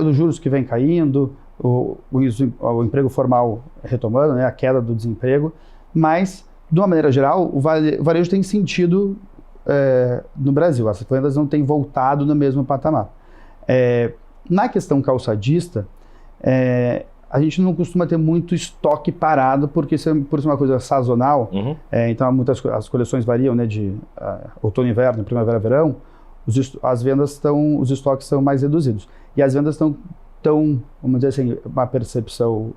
dos juros que vem caindo, o emprego formal retomando, né, a queda do desemprego, mas, de uma maneira geral, o varejo tem sentido no Brasil. As vendas não têm voltado no mesmo patamar. Na questão calçadista, a gente não costuma ter muito estoque parado, porque por ser uma coisa sazonal, então as coleções variam, né, de outono, inverno, primavera, verão, as vendas os estoques são mais reduzidos. E as vendas estão, vamos dizer assim, uma percepção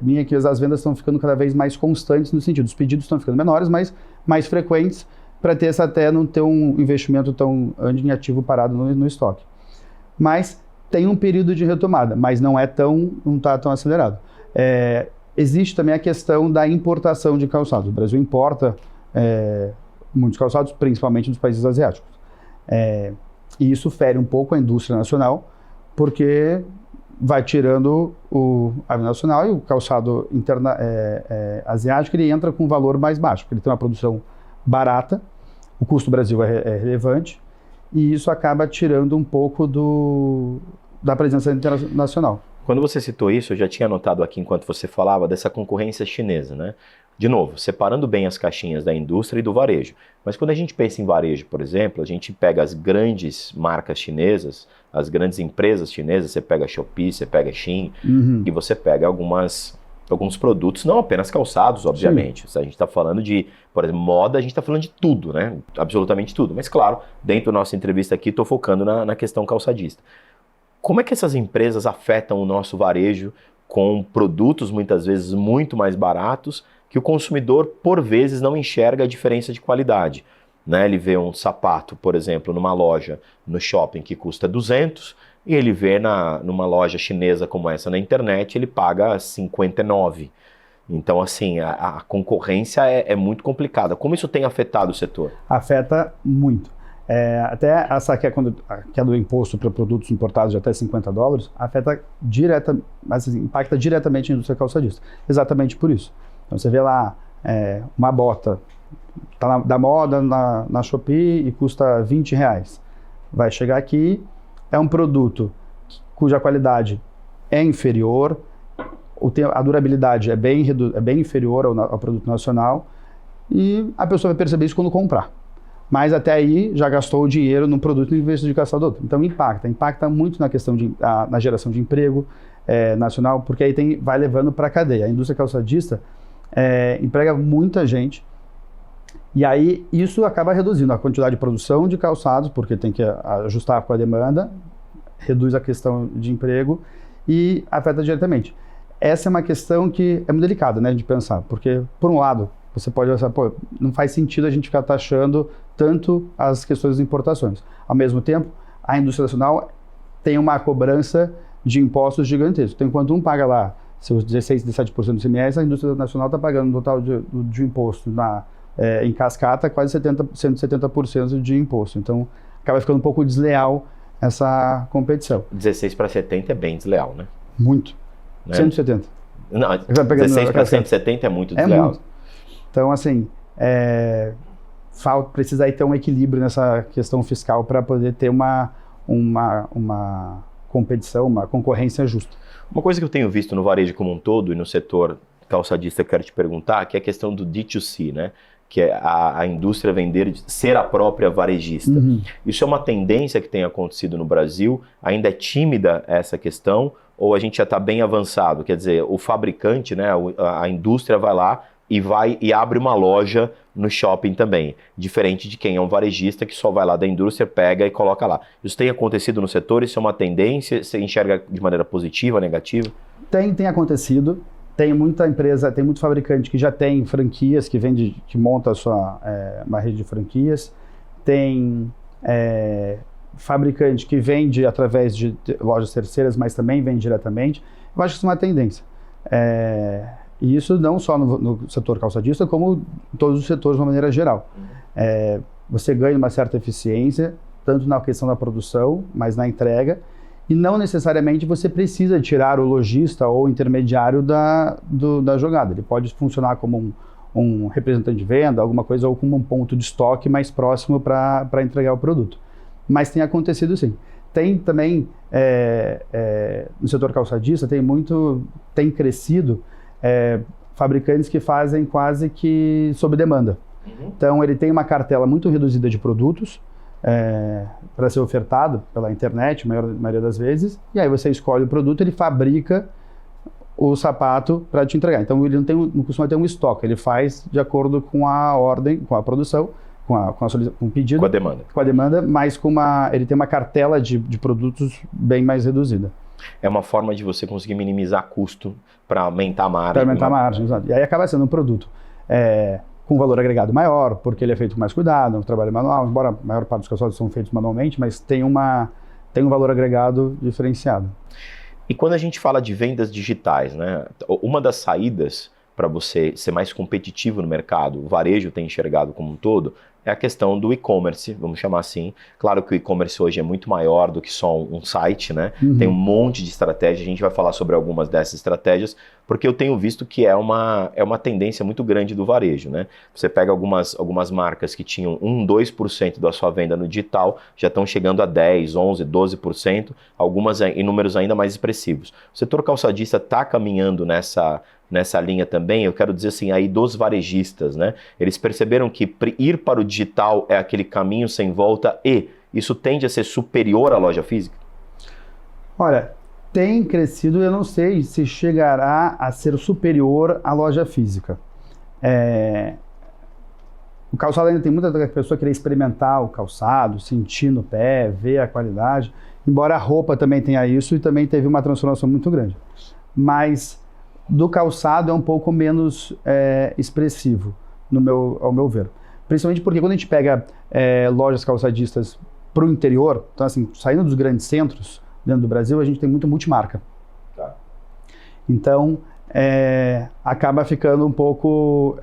minha, que as vendas estão ficando cada vez mais constantes no sentido, os pedidos estão ficando menores, mas mais frequentes, para ter até não ter um investimento tão ativo parado no estoque. Mas tem um período de retomada, mas não está tão acelerado. Existe também a questão da importação de calçados. O Brasil importa muitos calçados, principalmente dos países asiáticos. E isso fere um pouco a indústria nacional, porque vai tirando a nacional, e o calçado asiático ele entra com um valor mais baixo, porque ele tem uma produção barata, o custo do Brasil é relevante, e isso acaba tirando um pouco da presença internacional. Quando você citou isso, eu já tinha notado aqui, enquanto você falava, dessa concorrência chinesa, né? De novo, separando bem as caixinhas da indústria e do varejo. Mas quando a gente pensa em varejo, por exemplo, a gente pega as grandes marcas chinesas, as grandes empresas chinesas, você pega a Shopee, você pega a Shein, e você pega alguns produtos, não apenas calçados, obviamente. Se a gente está falando de, por exemplo, moda, a gente está falando de tudo, né? Absolutamente tudo. Mas claro, dentro da nossa entrevista aqui, estou focando na questão calçadista. Como é que essas empresas afetam o nosso varejo com produtos, muitas vezes, muito mais baratos, que o consumidor, por vezes, não enxerga a diferença de qualidade, né? Ele vê um sapato, por exemplo, numa loja, no shopping, que custa 200, e ele vê numa loja chinesa como essa na internet, ele paga 59. Então, assim, a concorrência é muito complicada. Como isso tem afetado o setor? Afeta muito. Até essa que é do imposto para produtos importados de até $50, afeta impacta diretamente a indústria calçadista. Exatamente por isso. Então você vê lá uma bota, tá da moda na Shopee e custa R$20. Vai chegar aqui, é um produto cuja qualidade é inferior, a durabilidade é bem inferior ao produto nacional, e a pessoa vai perceber isso quando comprar. Mas até aí já gastou o dinheiro num produto em vez de gastar do outro. Então impacta muito na questão na geração de emprego nacional, porque aí vai levando para a cadeia. A indústria calçadista emprega muita gente, e aí isso acaba reduzindo a quantidade de produção de calçados, porque tem que ajustar com a demanda, reduz a questão de emprego e afeta diretamente. Essa é uma questão que é muito delicada, né, de pensar, porque, por um lado, você pode pensar, não faz sentido a gente ficar taxando tanto as questões das importações. Ao mesmo tempo, a indústria nacional tem uma cobrança de impostos gigantescos. Então, enquanto um paga lá seus 16, 17% do ICMS, a indústria nacional está pagando no total de imposto em cascata quase 170% de imposto. Então, acaba ficando um pouco desleal essa competição. 16 para 70 é bem desleal, né? Muito. Né? 170. Não, 16 para 170 é muito desleal. Muito. Então, assim, precisa aí ter um equilíbrio nessa questão fiscal para poder ter uma competição, uma concorrência justa. Uma coisa que eu tenho visto no varejo como um todo e no setor calçadista, eu quero te perguntar, que é a questão do D2C, né? Que é a indústria ser a própria varejista. Isso é uma tendência que tem acontecido no Brasil? Ainda é tímida essa questão? Ou a gente já está bem avançado? Quer dizer, o fabricante, né, a indústria vai lá e abre uma loja no shopping também, diferente de quem é um varejista que só vai lá da indústria, pega e coloca lá. Isso tem acontecido no setor? Isso é uma tendência? Você enxerga de maneira positiva, negativa? Tem acontecido. Tem muita empresa, tem muito fabricante que já tem franquias, que monta uma rede de franquias. Tem fabricante que vende através de lojas terceiras, mas também vende diretamente. Eu acho que isso é uma tendência. E isso não só no setor calçadista, como em todos os setores de uma maneira geral. Você ganha uma certa eficiência, tanto na questão da produção, mas na entrega, e não necessariamente você precisa tirar o lojista ou o intermediário da jogada. Ele pode funcionar como um representante de venda, alguma coisa, ou como um ponto de estoque mais próximo para entregar o produto. Mas tem acontecido sim. Tem também, no setor calçadista, tem crescido fabricantes que fazem quase que sob demanda. Então ele tem uma cartela muito reduzida de produtos, para ser ofertado pela internet, a maioria das vezes, e aí você escolhe o produto, ele fabrica o sapato para te entregar. Então ele não costuma ter um estoque, ele faz de acordo com a ordem, com a produção, com o pedido, com a demanda, mas ele tem uma cartela de produtos bem mais reduzida. É uma forma de você conseguir minimizar custo para aumentar a margem. Para aumentar a margem, exato. E aí acaba sendo um produto com valor agregado maior, porque ele é feito com mais cuidado, um trabalho manual, embora a maior parte dos calçados são feitos manualmente, mas tem um valor agregado diferenciado. E quando a gente fala de vendas digitais, né, uma das saídas para você ser mais competitivo no mercado, o varejo tem enxergado como um todo, é a questão do e-commerce, vamos chamar assim. Claro que o e-commerce hoje é muito maior do que só um site, né? Tem um monte de estratégia, a gente vai falar sobre algumas dessas estratégias, porque eu tenho visto que é uma tendência muito grande do varejo, né? Você pega algumas marcas que tinham 2% da sua venda no digital, já estão chegando a 10, 11, 12%, algumas em números ainda mais expressivos. O setor calçadista está caminhando nessa linha também, eu quero dizer assim, aí dos varejistas, né? Eles perceberam que ir para o digital é aquele caminho sem volta e isso tende a ser superior à loja física? Olha, tem crescido, eu não sei se chegará a ser superior à loja física. O calçado ainda tem muita pessoa querer experimentar o calçado, sentir no pé, ver a qualidade, embora a roupa também tenha isso e também teve uma transformação muito grande. Mas do calçado é um pouco menos expressivo, ao meu ver. Principalmente porque quando a gente pega lojas calçadistas para o interior, então assim, saindo dos grandes centros dentro do Brasil, a gente tem muito multimarca. Tá. Então, acaba ficando um pouco,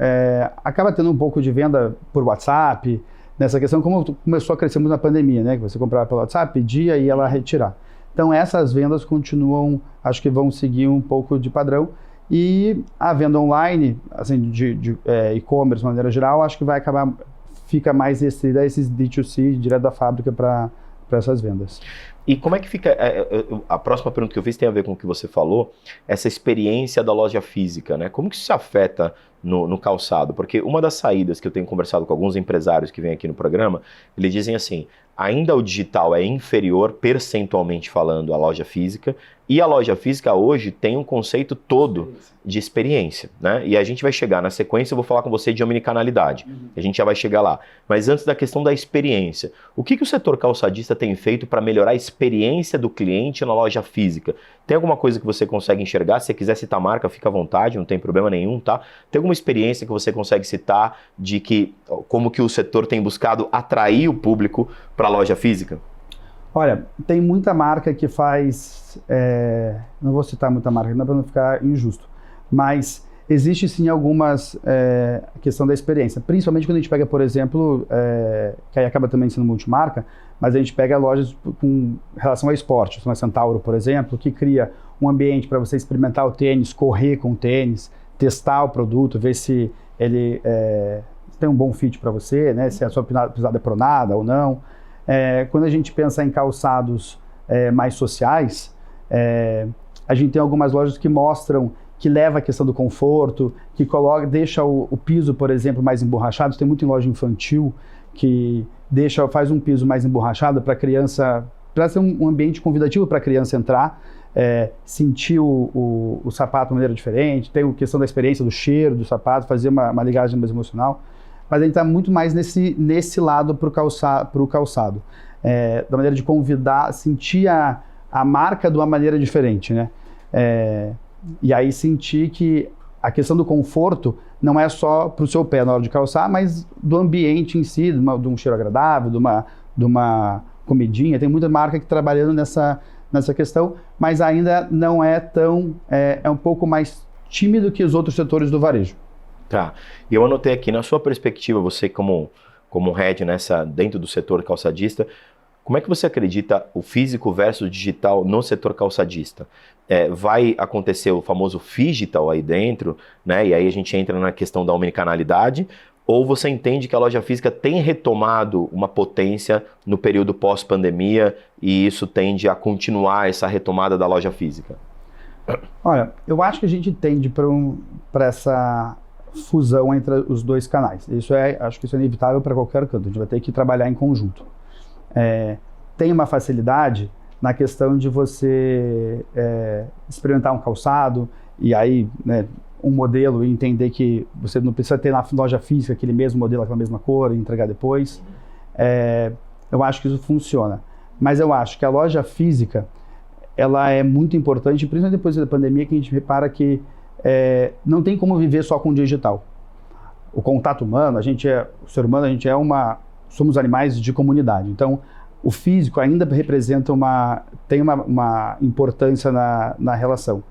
acaba tendo um pouco de venda por WhatsApp, nessa questão, como começou a crescer muito na pandemia, né? Que você comprava pelo WhatsApp, pedia e ia lá retirar. Então, essas vendas continuam, acho que vão seguir um pouco de padrão. E a venda online, assim, de e-commerce de maneira geral, acho que fica mais restrita a esses D2C direto da fábrica para essas vendas. E como é que fica, a próxima pergunta que eu fiz tem a ver com o que você falou, essa experiência da loja física, né? Como que isso se afeta no calçado? Porque uma das saídas que eu tenho conversado com alguns empresários que vêm aqui no programa, eles dizem assim, ainda o digital é inferior, percentualmente falando, à loja física, e a loja física hoje tem um conceito todo de experiência, né? E a gente vai chegar na sequência, eu vou falar com você de omnicanalidade, a gente já vai chegar lá. Mas antes da questão da experiência, o que o setor calçadista tem feito para melhorar a experiência do cliente na loja física? Tem alguma coisa que você consegue enxergar? Se você quiser citar a marca, fica à vontade, não tem problema nenhum, tá? Tem alguma experiência que você consegue citar de como que o setor tem buscado atrair o público para a loja física? Olha, tem muita marca que faz, não vou citar muita marca, não para não ficar injusto, mas existe sim algumas questão da experiência, principalmente quando a gente pega, por exemplo, que aí acaba também sendo multimarca, mas a gente pega lojas com relação ao esporte, como a Centauro, por exemplo, que cria um ambiente para você experimentar o tênis, correr com o tênis, testar o produto, ver se ele tem um bom fit para você, né, se a sua pisada é pronada ou não. Quando a gente pensa em calçados mais sociais, a gente tem algumas lojas que mostram, que leva a questão do conforto, que deixa o piso, por exemplo, mais emborrachado. Tem muito em loja infantil que faz um piso mais emborrachado para a criança, para ser um ambiente convidativo para a criança entrar, sentir o sapato de maneira diferente. Tem a questão da experiência, do cheiro do sapato, fazer uma ligagem mais emocional. Mas a gente está muito mais nesse lado para o calçado, da maneira de convidar, sentir a marca de uma maneira diferente, né? E aí sentir que a questão do conforto não é só para o seu pé na hora de calçar, mas do ambiente em si, de um cheiro agradável, de uma comidinha. Tem muita marca que trabalhando nessa questão, mas ainda não é tão, é um pouco mais tímido que os outros setores do varejo. Tá. E eu anotei aqui, na sua perspectiva, você como head dentro do setor calçadista, como é que você acredita o físico versus digital no setor calçadista? Vai acontecer o famoso phygital aí dentro, né? E aí a gente entra na questão da omnicanalidade, ou você entende que a loja física tem retomado uma potência no período pós-pandemia e isso tende a continuar essa retomada da loja física? Olha, eu acho que a gente tende para essa fusão entre os dois canais. Acho que isso é inevitável para qualquer canto. A gente vai ter que trabalhar em conjunto. Tem uma facilidade na questão de você experimentar um calçado e aí, né, um modelo e entender que você não precisa ter na loja física aquele mesmo modelo, aquela mesma cor e entregar depois. Eu acho que isso funciona. Mas eu acho que a loja física ela é muito importante, principalmente depois da pandemia, que a gente repara que não tem como viver só com o digital. O contato humano, o ser humano, somos animais de comunidade. Então, o físico ainda representa tem uma importância na relação.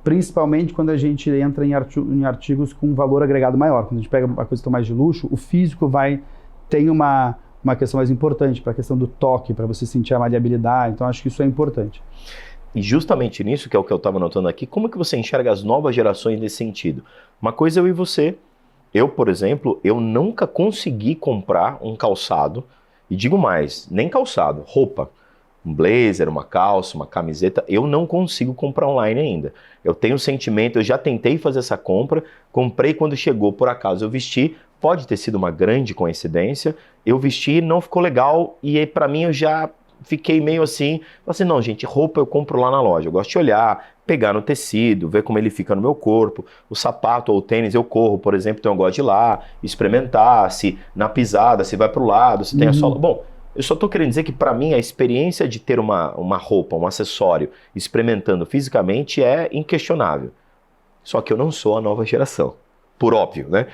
Principalmente quando a gente entra em artigos com valor agregado maior. Quando a gente pega uma coisa mais de luxo, o físico tem uma questão mais importante para a questão do toque, para você sentir a maleabilidade. Então, acho que isso é importante. E justamente nisso, que é o que eu estava notando aqui, como que você enxerga as novas gerações nesse sentido? Uma coisa eu e você. Eu, por exemplo, eu nunca consegui comprar um calçado, e digo mais, nem calçado, roupa. Um blazer, uma calça, uma camiseta, eu não consigo comprar online ainda. Eu tenho o sentimento, eu já tentei fazer essa compra, comprei quando chegou, por acaso eu vesti, pode ter sido uma grande coincidência, eu vesti, não ficou legal, e aí para mim eu já fiquei meio assim, não gente, roupa eu compro lá na loja, eu gosto de olhar, pegar no tecido, ver como ele fica no meu corpo, o sapato ou o tênis eu corro, por exemplo, então eu gosto de ir lá, experimentar, se na pisada, se vai pro lado, se tem a sola, bom, eu só estou querendo dizer que para mim a experiência de ter uma roupa, um acessório, experimentando fisicamente é inquestionável. Só que eu não sou a nova geração, por óbvio, né?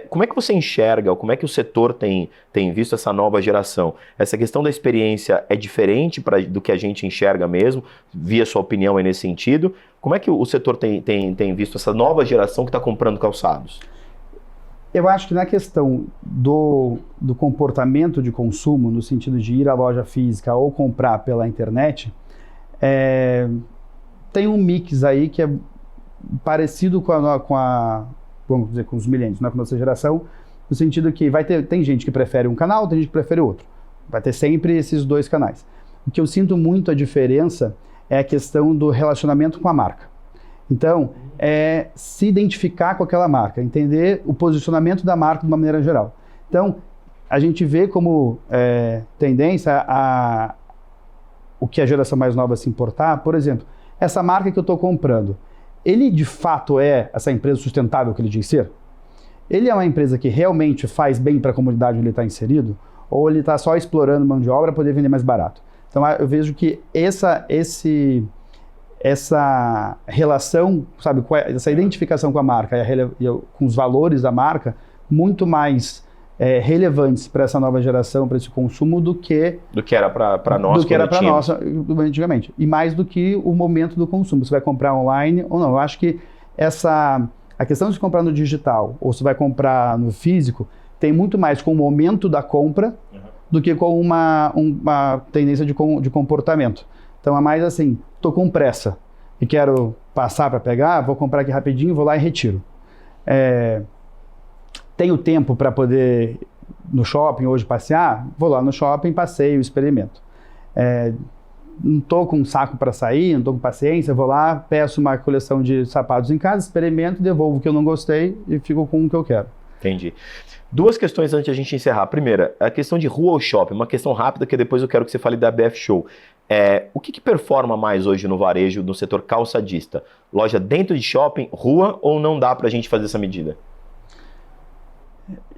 Como é que você enxerga, ou como é que o setor tem visto essa nova geração? Essa questão da experiência é diferente do que a gente enxerga mesmo, via sua opinião aí nesse sentido? Como é que o setor tem visto essa nova geração que está comprando calçados? Eu acho que na questão do comportamento de consumo, no sentido de ir à loja física ou comprar pela internet, tem um mix aí que é parecido vamos dizer, com os millennials, né, com a nossa geração, no sentido que tem gente que prefere um canal, tem gente que prefere outro. Vai ter sempre esses dois canais. O que eu sinto muito a diferença é a questão do relacionamento com a marca. Então, se identificar com aquela marca, entender o posicionamento da marca de uma maneira geral. Então, a gente vê como tendência o que a geração mais nova se importar, por exemplo, essa marca que eu estou comprando, ele de fato é essa empresa sustentável que ele diz ser? Ele é uma empresa que realmente faz bem para a comunidade onde ele está inserido? Ou ele está só explorando mão de obra para poder vender mais barato? Então, eu vejo que essa relação, sabe, essa identificação com a marca e com os valores da marca, muito mais relevantes para essa nova geração, para esse consumo, do que era para nós. Do que era para nós antigamente. E mais do que o momento do consumo. Você vai comprar online ou não. Eu acho que a questão de se comprar no digital ou se vai comprar no físico tem muito mais com o momento da compra do que com uma tendência de comportamento. Então é mais assim, estou com pressa e quero passar para pegar, vou comprar aqui rapidinho, vou lá e retiro. Tenho tempo para poder no shopping hoje passear? Vou lá no shopping, passeio, experimento. Não estou com um saco para sair, não estou com paciência, vou lá, peço uma coleção de sapatos em casa, experimento, devolvo o que eu não gostei e fico com o que eu quero. Entendi. Duas questões antes de a gente encerrar. Primeira, a questão de rua ou shopping, uma questão rápida que depois eu quero que você fale da BF Show. O que performa mais hoje no varejo, no setor calçadista? Loja dentro de shopping, rua, ou não dá para a gente fazer essa medida?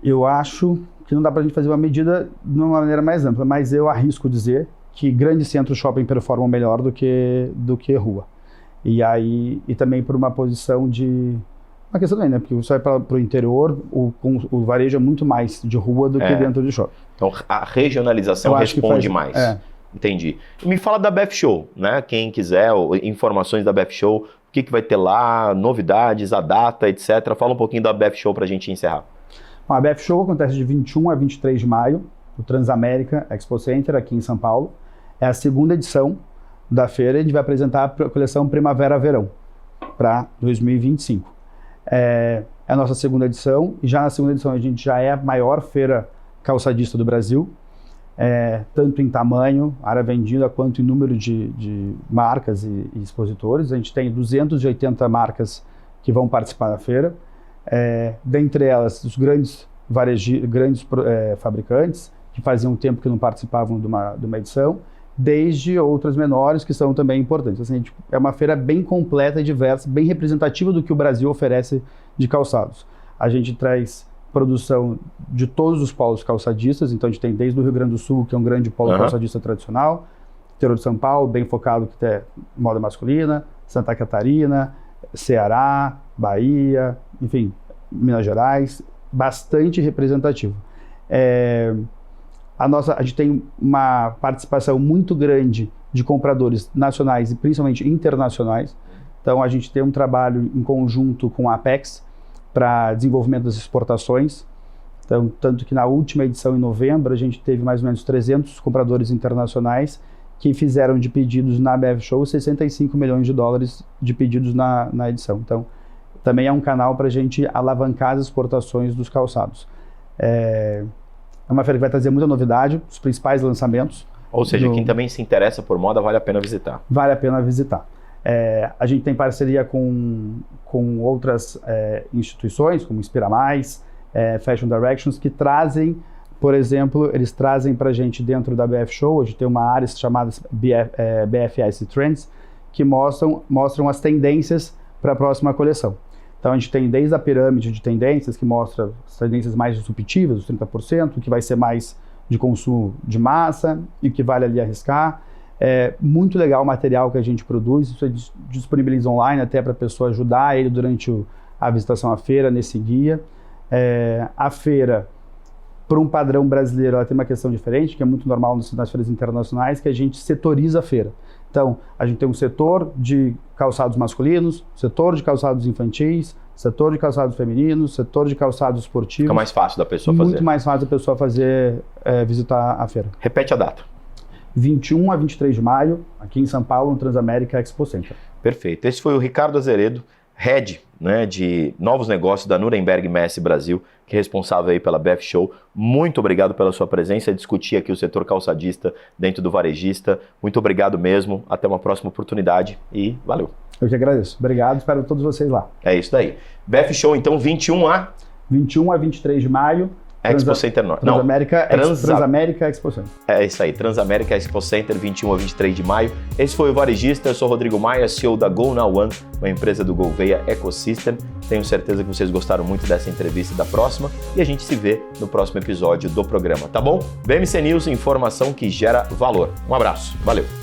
Eu acho que não dá para a gente fazer uma medida de uma maneira mais ampla, mas eu arrisco dizer que grandes centros shopping performam melhor do que rua. E também por uma posição de... Uma questão também, né? Porque você vai para o interior, o varejo é muito mais de rua do que dentro de shopping. Então a regionalização responde mais. Entendi. E me fala da BF Show, né? Quem quiser informações da BF Show, o que vai ter lá, novidades, a data, etc. Fala um pouquinho da BF Show para a gente encerrar. Bom, a BF Show acontece de 21 a 23 de maio, no Transamérica Expo Center, aqui em São Paulo. É a segunda edição da feira, a gente vai apresentar a coleção Primavera-Verão para 2025. É a nossa segunda edição, e já na segunda edição a gente já é a maior feira calçadista do Brasil, tanto em tamanho, área vendida, quanto em número de marcas e expositores. A gente tem 280 marcas que vão participar da feira, dentre elas os grandes fabricantes, que faziam tempo que não participavam de uma edição, desde outras menores que são também importantes. Assim, é uma feira bem completa e diversa, bem representativa do que o Brasil oferece de calçados. A gente traz produção de todos os polos calçadistas, então a gente tem desde o Rio Grande do Sul, que é um grande polo calçadista tradicional, interior de São Paulo, bem focado que tem moda masculina, Santa Catarina, Ceará, Bahia, enfim, Minas Gerais, bastante representativo. A gente tem uma participação muito grande de compradores nacionais e principalmente internacionais. Então a gente tem um trabalho em conjunto com a Apex para desenvolvimento das exportações. Então, tanto que na última edição, em novembro, a gente teve mais ou menos 300 compradores internacionais que fizeram de pedidos na BF Show 65 milhões de dólares de pedidos na edição. Então, também é um canal para a gente alavancar as exportações dos calçados. É uma feira que vai trazer muita novidade, os principais lançamentos. Ou seja, quem também se interessa por moda, vale a pena visitar. Vale a pena visitar. A gente tem parceria com outras instituições, como Inspira Mais, Fashion Directions, que trazem, por exemplo, eles trazem para a gente dentro da BF Show, a gente tem uma área chamada BFS Trends, que mostram as tendências para a próxima coleção. Então a gente tem desde a pirâmide de tendências, que mostra as tendências mais disruptivas, os 30%, o que vai ser mais de consumo de massa e o que vale ali arriscar. É muito legal o material que a gente produz, isso disponibiliza online até para a pessoa ajudar ele durante a visitação à feira, nesse guia. A feira, por um padrão brasileiro, ela tem uma questão diferente, que é muito normal nas feiras internacionais, que a gente setoriza a feira. Então, a gente tem um setor de calçados masculinos, setor de calçados infantis, setor de calçados femininos, setor de calçados esportivos. Fica mais fácil da pessoa fazer. Muito mais fácil da pessoa visitar a feira. Repete a data. 21 a 23 de maio, aqui em São Paulo, no Transamérica Expo Center. Perfeito. Esse foi o Ricardo Azeredo, Head, de novos negócios da Nuremberg Messi Brasil, que é responsável aí pela BF Show. Muito obrigado pela sua presença, discutir aqui o setor calçadista dentro do varejista. Muito obrigado mesmo, até uma próxima oportunidade e valeu. Eu que agradeço. Obrigado, espero todos vocês lá. É isso daí. BF Show, então, 21 a 23 de maio. Expo Center Norte. Transamérica Expo Center. É isso aí, Transamérica Expo Center, 21 a 23 de maio. Esse foi o Varejista, eu sou Rodrigo Maia, CEO da Go Now One, uma empresa do Gouveia Ecosystem. Tenho certeza que vocês gostaram muito dessa entrevista e da próxima, e a gente se vê no próximo episódio do programa, tá bom? BMC News, informação que gera valor. Um abraço, valeu!